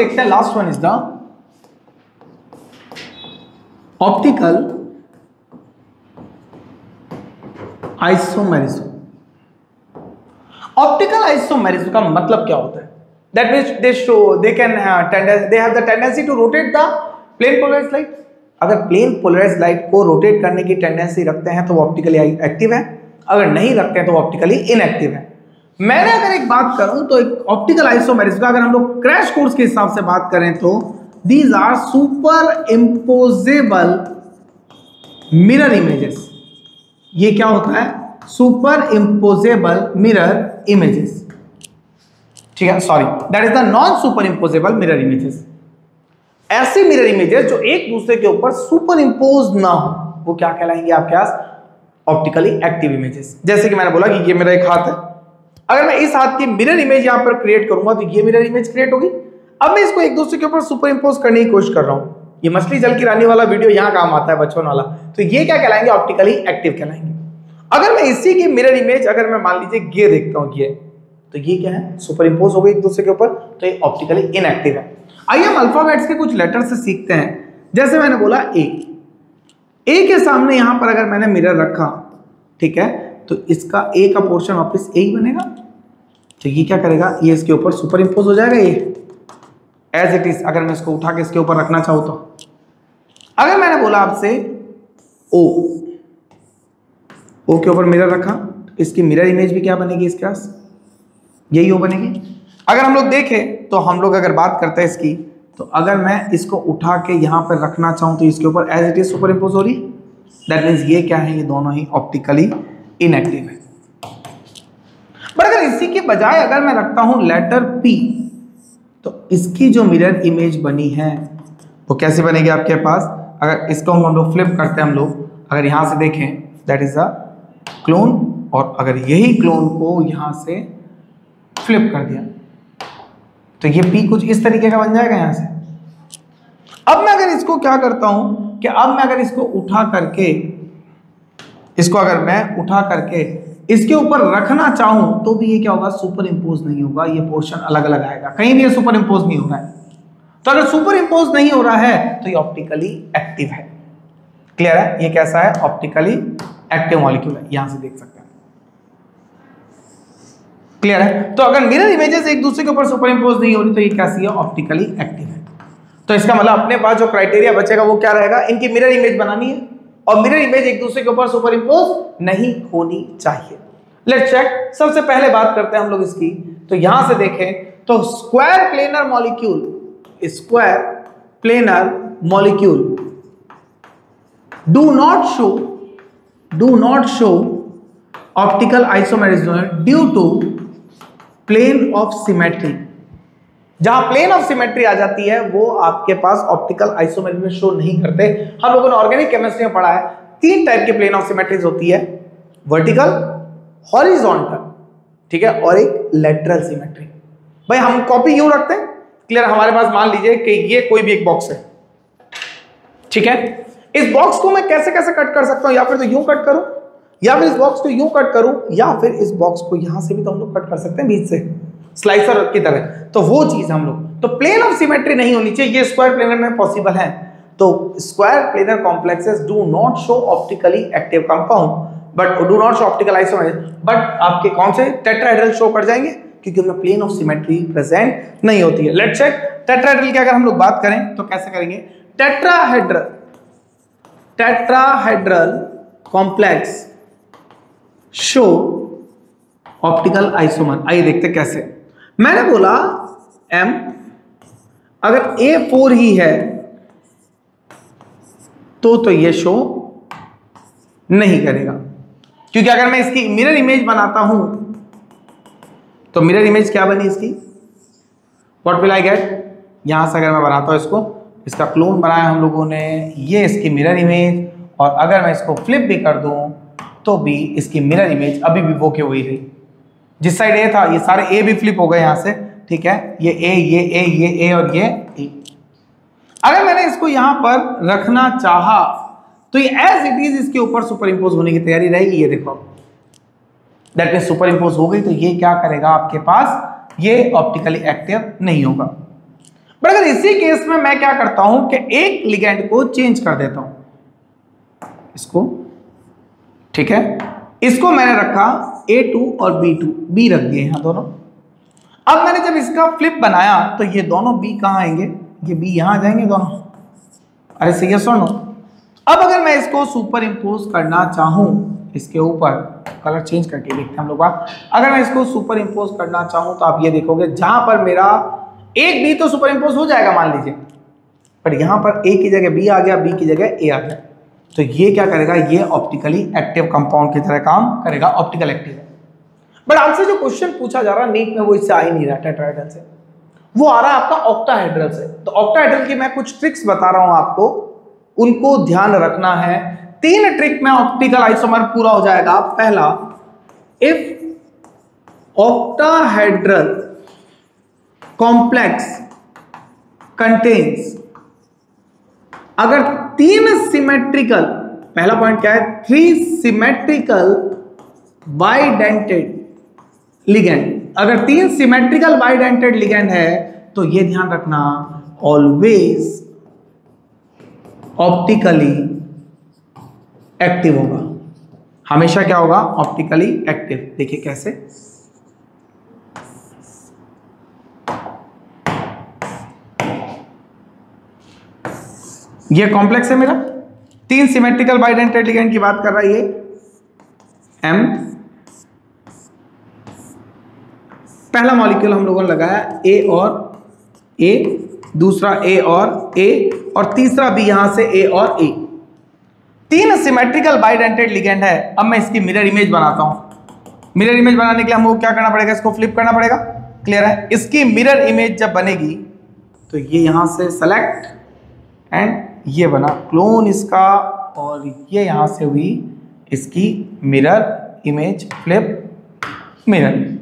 देखते हैं last one is the optical isomerism. Optical isomerism का मतलब क्या होता है? That means they show they have the tendency to rotate the plane polarised light. अगर प्लेन पोलराइज्ड लाइट को रोटेट करने की टेंडेंसी रखते हैं तो वो ऑप्टिकली एक्टिव है, अगर नहीं रखते हैं तो वो ऑप्टिकली इनएक्टिव है। मैंने अगर एक बात करूं तो एक ऑप्टिकल आइसोमेरिज्म का अगर हम लोग क्रैश कोर्स के हिसाब से बात करें तो these are super imposable mirror images. ये क्या होता है? सुपर इम्पोजेबल मिरर इमेजेस, ठीक है, sorry that is the non super imposable mirror images. ऐसे मिरर इमेजेस जो एक दूसरे के ऊपर सुपर इम्पोज ना हो वो क्या कहलाएंगे आपके पास? Optically active images. जैसे कि मैंने बोला कि ये मेरा एक हाथ है, अगर मैं इस हाथ की मिरर इमेज यहां पर क्रिएट करूंगा तो ये मिरर इमेज क्रिएट होगी। अब मैं इसको एक दूसरे के ऊपर सुपर इम्पोज करने की कोशिश कर रहा हूं। ये मछली जल की रानी वाला वीडियो यहां काम आता है, बचपन वाला। तो ये क्या कहलाएंगे? ऑप्टिकली एक्टिव कहलाएंगे। अगर मैं इसी की मिरर इमेज अगर मैं मान लीजिए ये देखता हूं ये, तो ये क्या है? सुपर इम्पोज हो गई एक दूसरे के ऊपर, तो ये ऑप्टिकली इनएक्टिव है। आइए हम अल्फाबेट्स के कुछ लेटर से सीखते हैं। जैसे मैंने बोला ए के सामने यहां पर अगर मैंने मिरर रखा, ठीक है, तो इसका ए का पोर्शन वापस ए ही बनेगा। तो ये क्या करेगा? ये इसके ऊपर सुपर इम्पोज हो जाएगा ये एज इट इज। अगर मैं इसको उठा के इसके ऊपर रखना चाहूं तो अगर मैंने बोला आपसे ओ के ऊपर मिरर रखा, तो इसकी मिरर इमेज भी क्या बनेगी? इसके पास यही ओ बनेगी। अगर हम लोग देखें तो हम लोग अगर बात करते हैं इसकी, तो अगर मैं इसको उठा के यहां पर रखना चाहूं तो इसके ऊपर as it is super impose हो रही। दैट मीन्स ये क्या है? ये दोनों ही ऑप्टिकली इनएक्टिव है। पर अगर इसी के बजाय अगर मैं रखता हूं लेटर पी, तो इसकी जो मिरर इमेज बनी है वो कैसे बनेगी आपके पास? अगर इसको हम लोग फ्लिप करते हैं, हम लोग अगर यहां से देखें दैट इज अ क्लोन, और अगर यही क्लोन को यहां से फ्लिप कर दिया तो ये पी कुछ इस तरीके का बन जाएगा यहां से। अब मैं अगर इसको क्या करता हूं कि अब मैं अगर इसको उठा करके इसके ऊपर रखना चाहूं तो भी ये क्या होगा? सुपर इम्पोज नहीं होगा, ये पोर्शन अलग अलग आएगा, कहीं भी ये सुपर इम्पोज नहीं हो रहा है। तो अगर सुपर इम्पोज नहीं हो रहा है तो ये ऑप्टिकली एक्टिव है। क्लियर है? ये कैसा है? ऑप्टिकली एक्टिव मॉलिक्यूल है, यहां से देख सकते हैं। क्लियर है? तो अगर मिरर इमेजेस एक दूसरे के ऊपर सुपर इम्पोज नहीं हो रही तो ये कैसी है? ऑप्टिकली एक्टिव है। तो इसका मतलब अपने पास जो क्राइटेरिया बचेगा वो क्या रहेगा? इनकी मिरर इमेज बनानी है और मिरर इमेज एक दूसरे के ऊपर सुपर इम्पोज नहीं होनी चाहिए। Let's check. सबसे पहले बात करते हैं हम लोग इसकी, तो यहां से देखें तो square planar molecule do not show optical isomerism due to plane of symmetry. जहां प्लेन ऑफ सिमेट्री आ जाती है वो आपके पास ऑप्टिकल आइसोमेरिज्म शो नहीं करते। हम लोगों ने ऑर्गेनिक केमिस्ट्री में पढ़ा है 3 टाइप की प्लेन ऑफ सिमेट्रीज होती है, वर्टिकल, हॉरिजॉन्टल, ठीक है, और एक लेटरल सिमेट्री। भाई हम कॉपी यूं रखते हैं। क्लियर? हमारे पास मान लीजिए कि ये कोई भी एक बॉक्स है, ठीक है, इस बॉक्स को मैं कैसे कैसे कट कर सकता हूं? या फिर तो यूं कट करूं, या फिर इस बॉक्स को यूं कट करूं, या फिर इस बॉक्स को यहां से भी तो हम लोग कट कर सकते हैं बीच से, स्लाइसर की तरह। तो वो चीज हम लोग, तो प्लेन ऑफ सिमेट्री नहीं होनी चाहिए, ये स्क्वायर प्लेनर में पॉसिबल है। तो square planar complexes do not show optically active compound but do not show optical isomerism, but आपके कौन से? टेट्राहेड्रल शो कर जाएंगे क्योंकि उनमें प्लेन ऑफ सिमेट्री प्रेजेंट नहीं होती है। लेट्स चेक टेट्राहेड्रल की अगर हम लोग बात करें तो कैसे करेंगे? Tetrahedral complex show optical isomer. आइए देखते कैसे। मैंने बोला M अगर A4 ही है तो ये शो नहीं करेगा, क्योंकि अगर मैं इसकी मिरर इमेज बनाता हूं तो मिरर इमेज क्या बनी इसकी? What will I get? यहां से अगर मैं बनाता हूं इसका क्लोन बनाया हम लोगों ने, ये इसकी मिरर इमेज, और अगर मैं इसको फ्लिप भी कर दूं तो भी इसकी मिरर इमेज अभी भी वो के वही रही। जिस साइड ए था ये सारे ए भी फ्लिप हो गए यहां से, ठीक है, ये ए और ये ए। अगर मैंने इसको यहां पर रखना चाहा तो ये एज इट इज इसके ऊपर सुपर इंपोज होने की तैयारी रहेगी। ये देखो दैट मीन सुपर इंपोज हो गई, तो ये क्या करेगा आपके पास? ये ऑप्टिकली एक्टिव नहीं होगा। बट अगर इसी केस में मैं क्या करता हूं कि एक लिगेंड को चेंज कर देता हूं, इसको, ठीक है, इसको मैंने रखा A2 और B2, B रख दिए यहां दोनों। अब मैंने जब इसका फ्लिप बनाया तो ये दोनों B कहां आएंगे, ये B यहां आ जाएंगे दोनों। अरे सही है, सुनो। अब अगर मैं इसको सुपर इंपोज करना चाहूं इसके ऊपर, कलर चेंज करके देखते हैं हम लोग बात। अगर मैं इसको सुपर इंपोज करना चाहूं तो आप ये देखोगे जहां पर मेरा एक B तो सुपर इंपोज हो जाएगा मान लीजिए, पर यहां पर A की जगह B आ गया, B की जगह A आ गया, तो ये क्या करेगा, ये ऑप्टिकली एक्टिव कंपाउंड की तरह काम करेगा, ऑप्टिकल एक्टिव है। बट आपसे जो क्वेश्चन पूछा जा रहा है नीट में वो इससे आ ही नहीं रहा टेट्राहेड्रल से, वो आ रहा है आपका ऑक्टाहेड्रल से। तो ऑक्टाहेड्रल की मैं कुछ ट्रिक्स बता रहा हूं आपको, उनको ध्यान रखना है। 3 ट्रिक में ऑप्टिकल आइसोमर पूरा हो जाएगा। पहला, इफ ऑक्टाहेड्रल कॉम्प्लेक्स कंटेन्स, अगर 3 सिमेट्रिकल, पहला पॉइंट क्या है, 3 सिमेट्रिकल बाइडेंटेड लिगेंड, अगर 3 सिमेट्रिकल बाइडेंटेड लिगेंड है तो ये ध्यान रखना, ऑलवेज ऑप्टिकली एक्टिव होगा, हमेशा क्या होगा, ऑप्टिकली एक्टिव। देखिए कैसे, ये कॉम्प्लेक्स है मेरा, 3 सिमेट्रिकल बाइडेंटेड लिगेंड की बात कर रहा है ये M, पहला मॉलिक्यूल हम लोगों ने लगाया A और A, दूसरा A और A, और तीसरा भी यहां से A और A। 3 सिमेट्रिकल बाइडेंटेड लिगेंड है। अब मैं इसकी मिरर इमेज बनाता हूं। मिरर इमेज बनाने के लिए हमको क्या करना पड़ेगा, इसको फ्लिप करना पड़ेगा, क्लियर है। इसकी मिरर इमेज जब बनेगी तो ये यहां से सेलेक्ट एंड ये बना क्लोन इसका, और ये यहां से हुई इसकी मिरर इमेज, फ्लिप मिरर।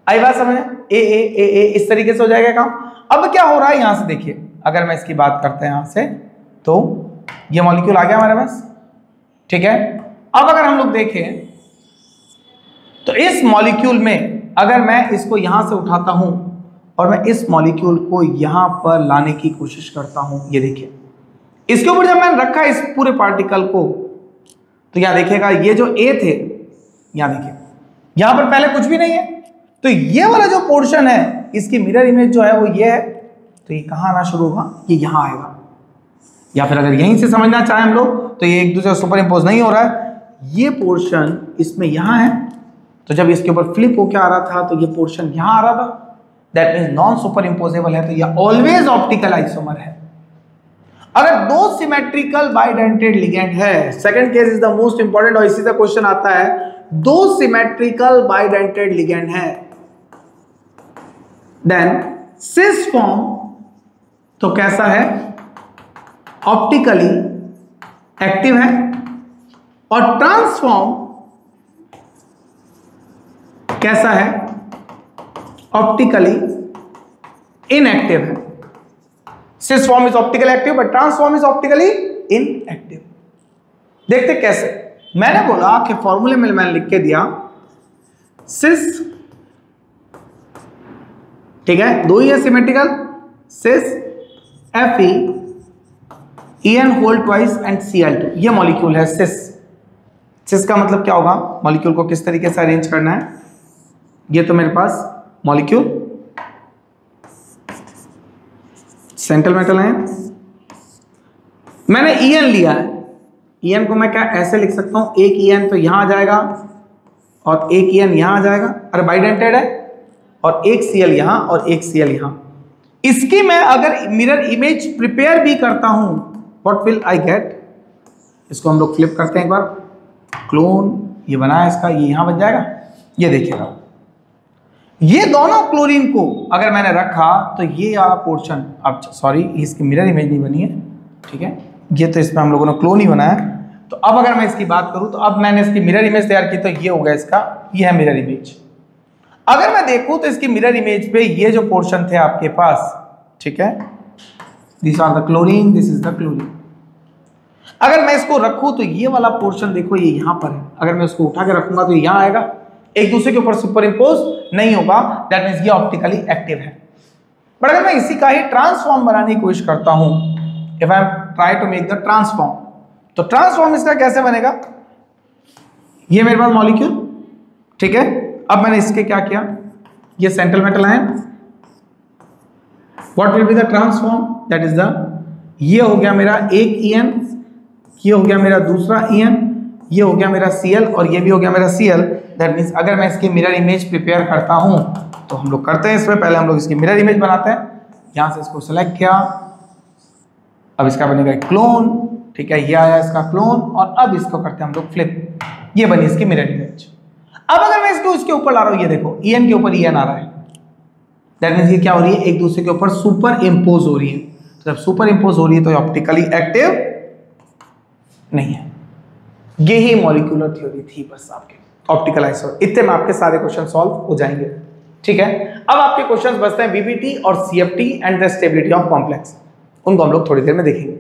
आई बात समझ, ए इस तरीके से हो जाएगा काम। अब क्या हो रहा है यहां से देखिए, अगर मैं इसकी बात करते हैं यहां से, तो ये मॉलिक्यूल आ गया हमारे पास, ठीक है। अब अगर हम लोग देखें तो इस मॉलिक्यूल में अगर मैं इसको यहां से उठाता हूं और मैं इस मॉलिक्यूल को यहां पर लाने की कोशिश करता हूं, ये देखिए इसके ऊपर जब मैंने रखा इस पूरे पार्टिकल को, तो यहां देखिएगा ये जो A थे, यहां देखिए यहां पर पहले कुछ भी नहीं है, तो ये वाला जो पोर्शन है इसकी मिरर इमेज जो है वो ये है, तो ये कहां आना शुरू होगा, ये यहां आएगा। या फिर अगर यहीं से समझना चाहें हम लोग तो ये एक दूसरे सुपर इंपोज नहीं हो रहा है, ये पोर्शन इसमें यहां है, तो जब इसके ऊपर फ्लिप होकर आ रहा था तो ये पोर्शन यहां आ रहा था, दैट मीन्स नॉन सुपर इंपोजेबल है, तो ये ऑलवेज ऑप्टिकल आइसोमर है। अगर 2 सिमेट्रिकल बाइडेंटेड लिगेंड है, second case is the most important, और इसी से क्वेश्चन आता है, 2 सिमेट्रिकल बाइडेंटेड लिगेंड है, देन सिस फॉर्म तो कैसा है, ऑप्टिकली एक्टिव है, और ट्रांसफॉर्म कैसा है, ऑप्टिकली इनएक्टिव है। Cis form is optically active but trans form is optically inactive. देखते कैसे, मैंने बोला कि फॉर्मूले में मैंने लिख के दिया सिस, ठीक है, 2 ही है symmetrical, cis Fe En whole twice and Cl2, ये मॉलिक्यूल है सिस। सिस का मतलब क्या होगा, मॉलिक्यूल को किस तरीके से अरेंज करना है, ये तो मेरे पास मॉलिक्यूल सेंट्रल मेटल है, मैंने En लिया है, En को मैं क्या ऐसे लिख सकता हूं, एक En तो यहां आ जाएगा और एक En यहां आ जाएगा, अरे बाइडेंटेड है, और एक Cl यहां और एक Cl यहां। इसकी मैं अगर मिरर इमेज प्रिपेयर भी करता हूं, व्हाट विल आई गेट, इसको हम लोग फ्लिप करते हैं एक बार, क्लोन ये बनाया इसका, ये यहां बन जाएगा, ये देखिएगा, ये दोनों क्लोरीन को अगर मैंने रखा तो ये वाला पोर्शन, अब सॉरी इसकी मिरर इमेज नहीं बनी है, ठीक है, ये तो इसमें हम लोगों ने क्लोन ही बनाया। तो अब अगर मैं इसकी बात करूं तो अब मैंने इसकी मिरर इमेज तैयार की, तो ये हो गया इसका, ये है मिरर इमेज। अगर मैं देखूं तो इसकी मिरर इमेज पे ये जो पोर्शन थे आपके पास, ठीक है, this are the chlorine, this is the chlorine. अगर मैं इसको रखूं तो ये वाला पोर्शन देखो ये यहां पर है, अगर मैं इसको उठा के रखूंगा तो यहां आएगा, एक दूसरे के ऊपर सुपर इंपोज नहीं होगा, दैट मीन्स ये ऑप्टिकली एक्टिव है। बट अगर मैं इसी का ही ट्रांसफॉर्म बनाने की कोशिश करता हूं, if I try to make the transform, तो ट्रांसफॉर्म इसका कैसे बनेगा? ये मेरे पास मॉलिक्यूल, ठीक है, अब मैंने इसके क्या किया, ये central metal ion, what will be the transform, that is the, ये हो गया मेरा एक EN, ये हो गया मेरा दूसरा EN, ये हो गया मेरा Cl और ये भी हो गया मेरा Cl। दैट मीन्स अगर मैं इसकी मिरर इमेज प्रिपेयर करता हूं, तो हम लोग करते हैं इसमें पहले हम लोग इसकी मिरर इमेज बनाते हैं, यहां से इसको सेलेक्ट किया, अब इसका बनेगा क्लोन, ठीक है, ये आया इसका क्लोन, और अब इसको करते हैं हम लोग फ्लिप, ये बनी इसकी मिरर इमेज। अब अगर मैं इसको इसके ऊपर ला रहा हूं, ये देखो EN के ऊपर EN आ रहा है, दैट मीन्स ये क्या हो रही है, एक दूसरे के ऊपर सुपर इम्पोज हो रही है। तो जब सुपर इम्पोज हो रही है तो ऑप्टिकली एक्टिव नहीं है। ये ही मॉलिक्यूलर थ्योरी थी बस आपके ऑप्टिकल आइसोटोप। इतने में आपके सारे क्वेश्चन सॉल्व हो जाएंगे, ठीक है। अब आपके क्वेश्चन बचते हैं BBT और CFT and the stability of complex, उनको हम लोग थोड़ी देर में देखेंगे।